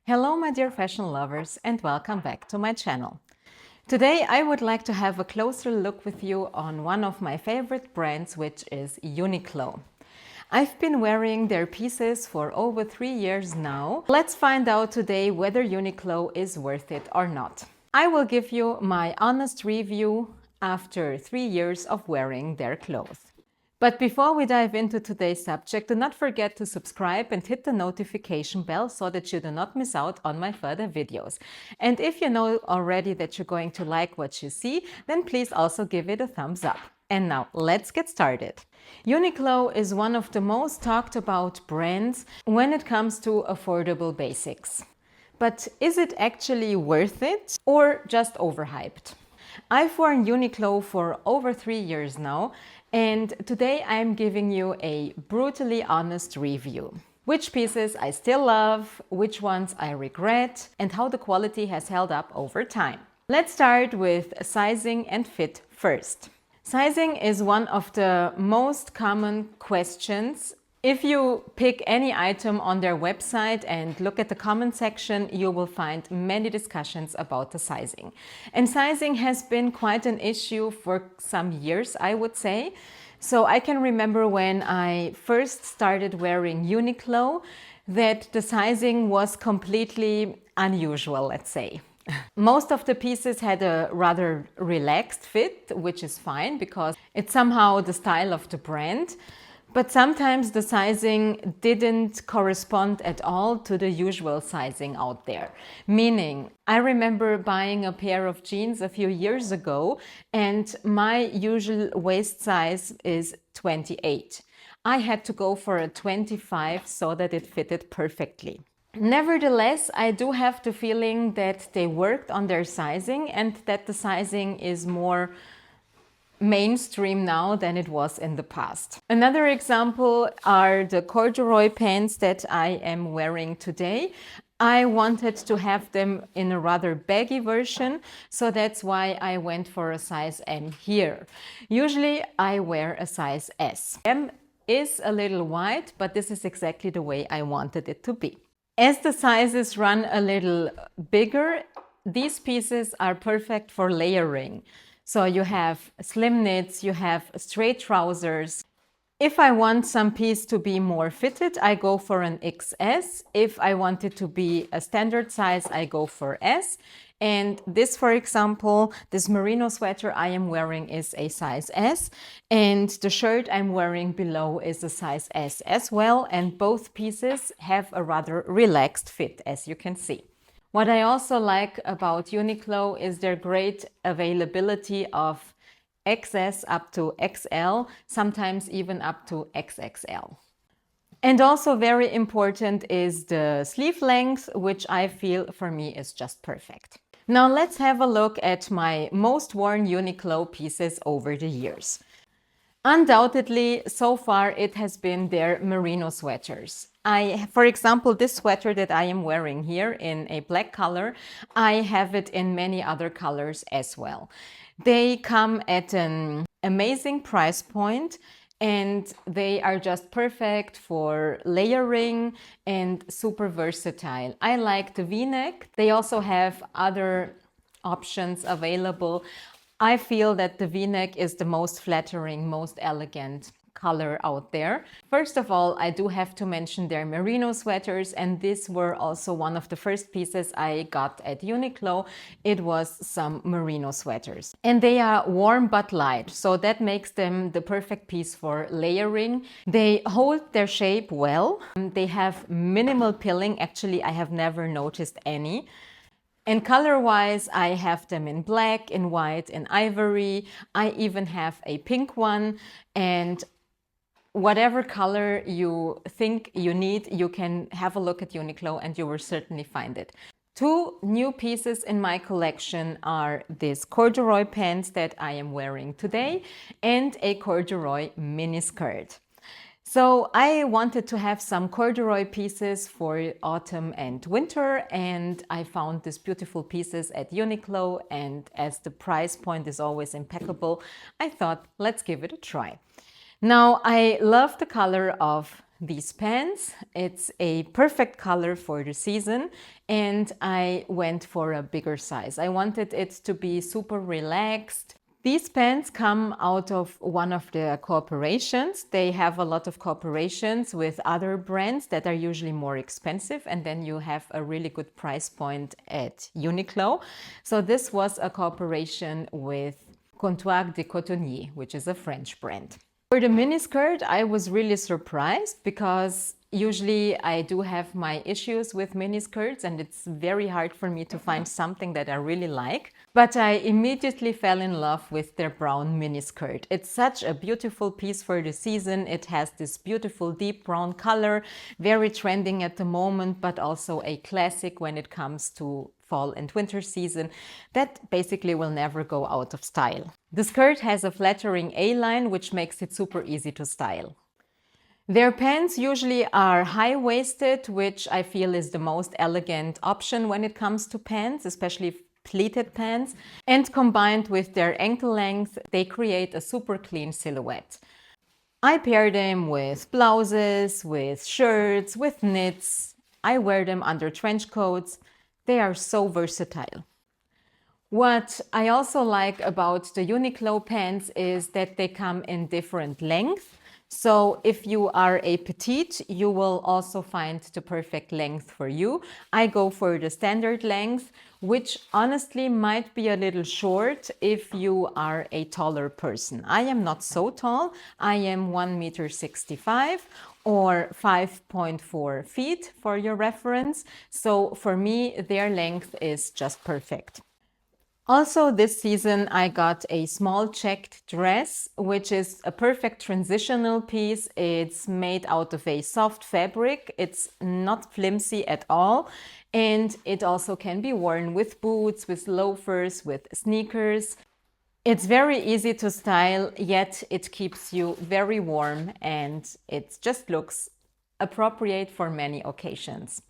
Hello my dear fashion lovers and welcome back to my channel. Today I would like to have a closer look with you on one of my favorite brands, which is Uniqlo. I've been wearing their pieces for over 3 years now. Let's find out today whether Uniqlo is worth it or not. I will give you my honest review after 3 years of wearing their clothes. But before we dive into today's subject, do not forget to subscribe and hit the notification bell so that you do not miss out on my further videos. And if you know already that you're going to like what you see, then please also give it a thumbs up. And now let's get started. Uniqlo is one of the most talked about brands when it comes to affordable basics. But is it actually worth it or just overhyped? I've worn Uniqlo for over 3 years now, and today I'm giving you a brutally honest review. Which pieces I still love, which ones I regret, and how the quality has held up over time. Let's start with sizing and fit first. Sizing is one of the most common questions. If you pick any item on their website and look at the comment section, you will find many discussions about the sizing. And sizing has been quite an issue for some years, I would say. So I can remember when I first started wearing Uniqlo that the sizing was completely unusual, let's say. Most of the pieces had a rather relaxed fit, which is fine because it's somehow the style of the brand. But sometimes the sizing didn't correspond at all to the usual sizing out there. Meaning, I remember buying a pair of jeans a few years ago and my usual waist size is 28. I had to go for a 25 so that it fitted perfectly. Nevertheless, I do have the feeling that they worked on their sizing and that the sizing is more mainstream now than it was in the past. Another example are the corduroy pants that I am wearing today. I wanted to have them in a rather baggy version, so that's why I went for a size M here. Usually I wear a size S. M is a little wide, but this is exactly the way I wanted it to be. As the sizes run a little bigger, these pieces are perfect for layering. So you have slim knits, you have straight trousers. If I want some piece to be more fitted, I go for an XS. If I want it to be a standard size, I go for S. And this, for example, this merino sweater I am wearing is a size S. And the shirt I'm wearing below is a size S as well. And both pieces have a rather relaxed fit, as you can see. What I also like about Uniqlo is their great availability of XS up to XL, sometimes even up to XXL. And also very important is the sleeve length, which I feel for me is just perfect. Now let's have a look at my most worn Uniqlo pieces over the years. Undoubtedly, so far it has been their merino sweaters. For example, this sweater that I am wearing here in a black color, I have it in many other colors as well. They come at an amazing price point and they are just perfect for layering and super versatile. I like the V-neck. They also have other options available. I feel that the V-neck is the most flattering, most elegant color out there. First of all, I do have to mention their merino sweaters, and these were also one of the first pieces I got at Uniqlo. It was some merino sweaters. And they are warm but light, so that makes them the perfect piece for layering. They hold their shape well. They have minimal pilling. Actually, I have never noticed any. And color-wise, I have them in black, in white, in ivory. I even have a pink one. And whatever color you think you need, you can have a look at Uniqlo and you will certainly find it. Two new pieces in my collection are this corduroy pants that I am wearing today and a corduroy mini skirt. So I wanted to have some corduroy pieces for autumn and winter, and I found these beautiful pieces at Uniqlo, and as the price point is always impeccable, I thought, let's give it a try. Now, I love the color of these pants. It's a perfect color for the season, and I went for a bigger size. I wanted it to be super relaxed. These pants come out of one of the cooperations. They have a lot of cooperations with other brands that are usually more expensive, and then you have a really good price point at Uniqlo. So this was a cooperation with Comptoir des Cotonniers, which is a French brand. For the miniskirt, I was really surprised because usually I do have my issues with miniskirts and it's very hard for me to find something that I really like. But I immediately fell in love with their brown miniskirt. It's such a beautiful piece for the season. It has this beautiful deep brown color, very trending at the moment, but also a classic when it comes to fall and winter season that basically will never go out of style. The skirt has a flattering A-line, which makes it super easy to style. Their pants usually are high-waisted, which I feel is the most elegant option when it comes to pants, especially pleated pants. And combined with their ankle length, they create a super clean silhouette. I pair them with blouses, with shirts, with knits. I wear them under trench coats. They are so versatile. What I also like about the Uniqlo pants is that they come in different lengths. So if you are a petite, you will also find the perfect length for you. I go for the standard length, which honestly might be a little short if you are a taller person. I am not so tall. I am 1.65 meters or 5.4 feet for your reference. So for me, their length is just perfect. Also this season I got a small checked dress, which is a perfect transitional piece. It's made out of a soft fabric. It's not flimsy at all. And it also can be worn with boots, with loafers, with sneakers. It's very easy to style, yet it keeps you very warm and it just looks appropriate for many occasions.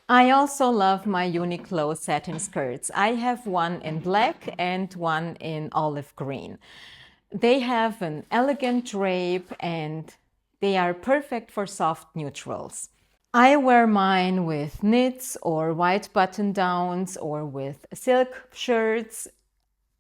I also love my Uniqlo satin skirts. I have one in black and one in olive green. They have an elegant drape and they are perfect for soft neutrals. I wear mine with knits or white button downs or with silk shirts.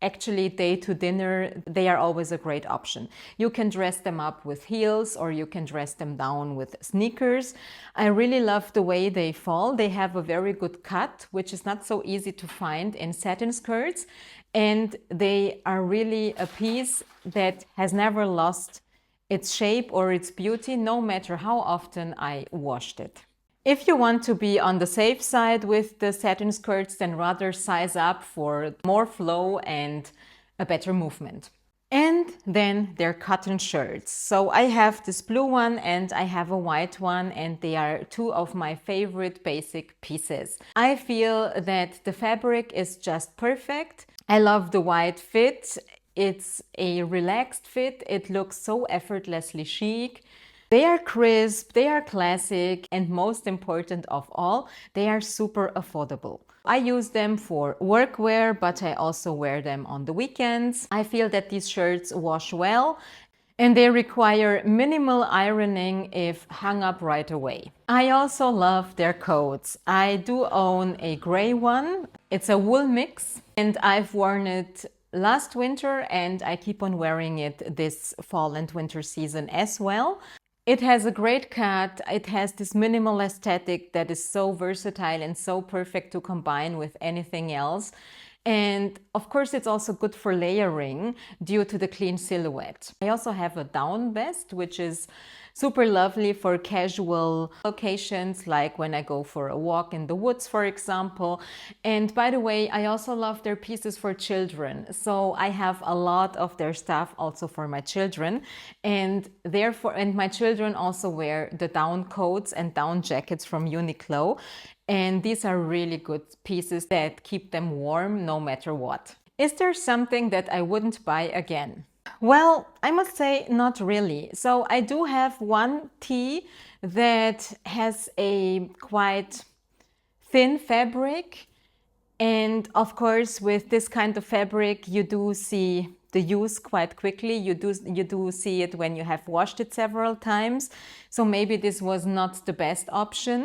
Actually, day to dinner, they are always a great option. You can dress them up with heels or you can dress them down with sneakers. I really love the way they fall. They have a very good cut, which is not so easy to find in satin skirts. And they are really a piece that has never lost its shape or its beauty, no matter how often I washed it. If you want to be on the safe side with the satin skirts, then rather size up for more flow and a better movement. And then their cotton shirts. So I have this blue one and I have a white one, and they are two of my favorite basic pieces. I feel that the fabric is just perfect. I love the white fit. It's a relaxed fit. It looks so effortlessly chic. They are crisp, they are classic, and most important of all, they are super affordable. I use them for workwear, but I also wear them on the weekends. I feel that these shirts wash well and they require minimal ironing if hung up right away. I also love their coats. I do own a gray one. It's a wool mix and I've worn it last winter and I keep on wearing it this fall and winter season as well. It has a great cut. It has this minimal aesthetic that is so versatile and so perfect to combine with anything else. And of course, it's also good for layering due to the clean silhouette. I also have a down vest, which is super lovely for casual occasions, like when I go for a walk in the woods, for example. And by the way, I also love their pieces for children. So I have a lot of their stuff also for my children. And my children also wear the down coats and down jackets from Uniqlo. And these are really good pieces that keep them warm no matter what. Is there something that I wouldn't buy again? Well, I must say not really. So I do have one tee that has a quite thin fabric. And of course, with this kind of fabric, you do see the use quite quickly. You do see it when you have washed it several times. So maybe this was not the best option.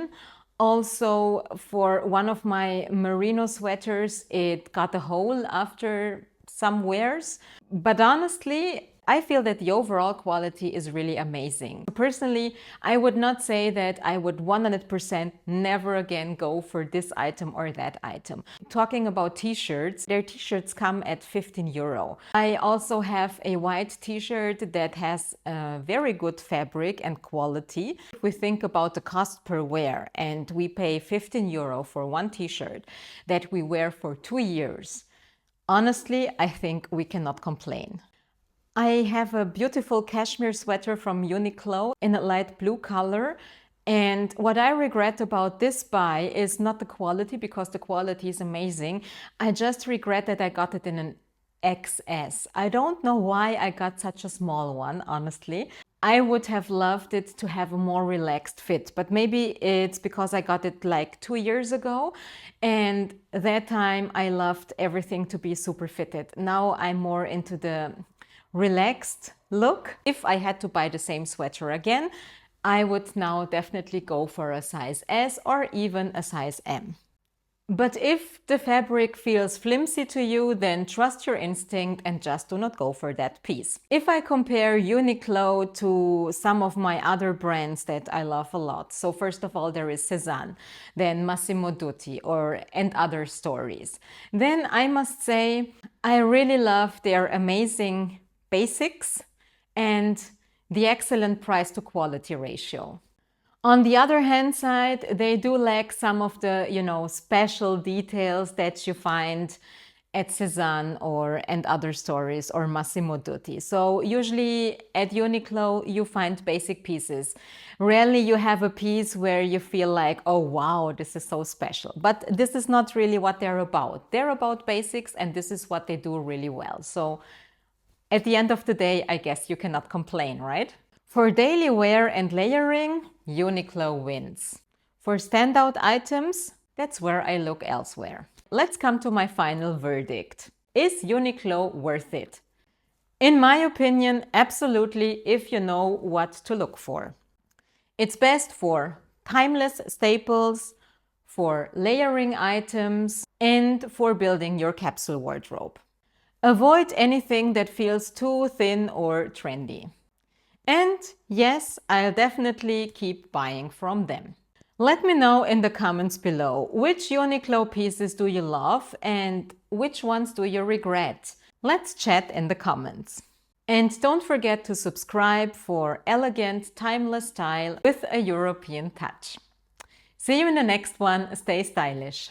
Also, for one of my merino sweaters, it got a hole after some wears. But honestly, I feel that the overall quality is really amazing. Personally, I would not say that I would 100% never again go for this item or that item. Talking about t-shirts, their t-shirts come at 15 euro. I also have a white t-shirt that has a very good fabric and quality. If we think about the cost per wear and we pay 15 euro for one t-shirt that we wear for 2 years, honestly, I think we cannot complain. I have a beautiful cashmere sweater from Uniqlo in a light blue color. And what I regret about this buy is not the quality, because the quality is amazing. I just regret that I got it in an XS. I don't know why I got such a small one, honestly. I would have loved it to have a more relaxed fit, but maybe it's because I got it like 2 years ago, and that time I loved everything to be super fitted. Now I'm more into the relaxed look. If I had to buy the same sweater again, I would now definitely go for a size S or even a size M. But if the fabric feels flimsy to you, then trust your instinct and just do not go for that piece. If I compare Uniqlo to some of my other brands that I love a lot, so first of all there is Sézane, then Massimo Dutti and other stories, then I must say I really love their amazing basics and the excellent price to quality ratio. On the other hand side, they do lack some of the, special details that you find at Sézane and other stores or Massimo Dutti. So usually at Uniqlo, you find basic pieces. Rarely you have a piece where you feel like, oh wow, this is so special. But this is not really what they're about. They're about basics, and this is what they do really well. So at the end of the day, I guess you cannot complain, right? For daily wear and layering, Uniqlo wins. For standout items, that's where I look elsewhere. Let's come to my final verdict. Is Uniqlo worth it? In my opinion, absolutely, if you know what to look for. It's best for timeless staples, for layering items, and for building your capsule wardrobe. Avoid anything that feels too thin or trendy. And yes, I'll definitely keep buying from them. Let me know in the comments below, which Uniqlo pieces do you love and which ones do you regret? Let's chat in the comments. And don't forget to subscribe for elegant, timeless style with a European touch. See you in the next one. Stay stylish.